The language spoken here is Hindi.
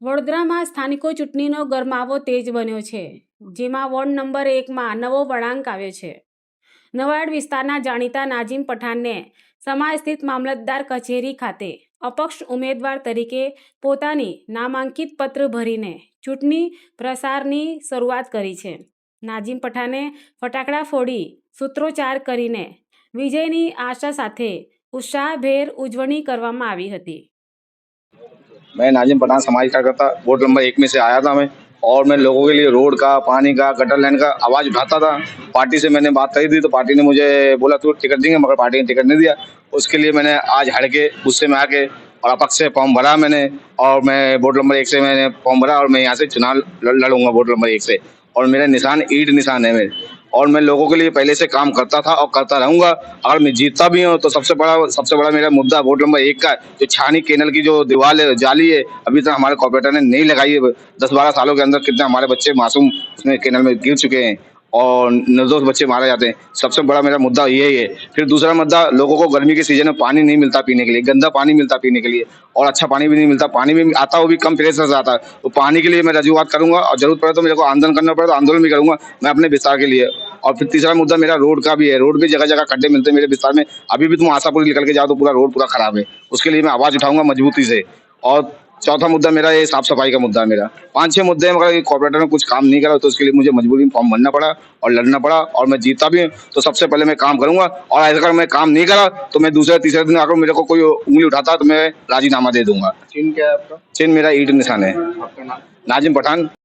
વડોદરામાં સ્થાનિકો ચૂંટણીનો ગરમાવો તેજ બન્યો છે, જેમાં વોર્ડ નંબર 1માં નવો વળાંક આવ્યો છે. નવાડ વિસ્તારના જાણીતા નાજીમ પઠાણને સમાજ સ્થિત મામલતદાર કચેરી ખાતે અપક્ષ ઉમેદવાર તરીકે પોતાની નામાંકિત પત્ર ભરીને ચૂંટણી પ્રચારની શરૂઆત કરી છે. નાજીમ પઠાણે ફટાકડા ફોડી સૂત્રોચ્ચાર કરીને વિજયની આશા સાથે ઉત્સાહભેર ઉજવણી કરવામાં આવી હતી. मैं नाजिम पठान समाज कार्यकर्ता वोट नंबर 1 में से आया था मैं, और मैं लोगों के लिए रोड का, पानी का, गटर लाइन का आवाज उठाता था। पार्टी से मैंने बात करी थी तो पार्टी ने मुझे बोला तू टिकट देंगे, मगर पार्टी ने टिकट नहीं दिया। उसके लिए मैंने आज हड़ के गुस्से में आके और अपक्ष से फॉर्म भरा मैंने, और मैं वोट नंबर 1 से मैंने फॉर्म भरा और मैं यहाँ से चुनाव लड़ूंगा वोट नंबर 1 से। और मेरा निशान ईंट निशान है मेरे, और मैं लोगों के लिए पहले से काम करता था और करता रहूंगा। अगर मैं जीतता भी हूँ तो सबसे बड़ा मेरा मुद्दा वोट नंबर 1 का जो छानी केनल की जो दीवार है, जाली है, अभी तक हमारे कॉर्पोरेटर ने नहीं लगाई है। 10-12 सालों के अंदर कितने हमारे बच्चे मासूम उसमें केनल में गिर चुके हैं और निर्दोष बच्चे मारे जाते हैं। सबसे बड़ा मेरा मुद्दा यही है। फिर दूसरा मुद्दा, लोगों को गर्मी के सीजन में पानी नहीं मिलता पीने के लिए, गंदा पानी मिलता पीने के लिए, और अच्छा पानी भी नहीं मिलता। पानी भी आता, वो भी कम प्रेशर से आता है। तो पानी के लिए मैं रजूआत करूंगा, और जरूरत पड़े तो मेरे को आंदोलन करना पड़े तो आंदोलन भी करूंगा मैं अपने विस्तार के लिए। और फिर तीसरा मुद्दा मेरा रोड का भी है। रोड भी जगह जगह खड्डे मिलते हैं मेरे विस्तार में। अभी भी तुम आशापुर निकल के जाओ तो पूरा रोड पूरा खराब है। उसके लिए मैं आवाज उठाऊंगा मजबूती से। और चौथा मुद्दा मेरा ये साफ सफाई का मुद्दा है मेरा। 5-6 मुद्दे हैं, मगर कॉर्पोरेटर ने कुछ काम नहीं करा तो उसके लिए मुझे मजबूरी में फॉर्म भरना पड़ा और लड़ना पड़ा। और मैं जीता भी हूं तो सबसे पहले मैं काम करूंगा, और अगर मैं काम नहीं करा तो मैं दूसरे तीसरे दिन अगर मेरे को कोई उंगली उठाता तो मैं राजीनामा दे दूंगा। चिन्ह क्या है आपका? चिन्ह मेरा ईंट निशान है। आपका नाम? नाजिम पठान।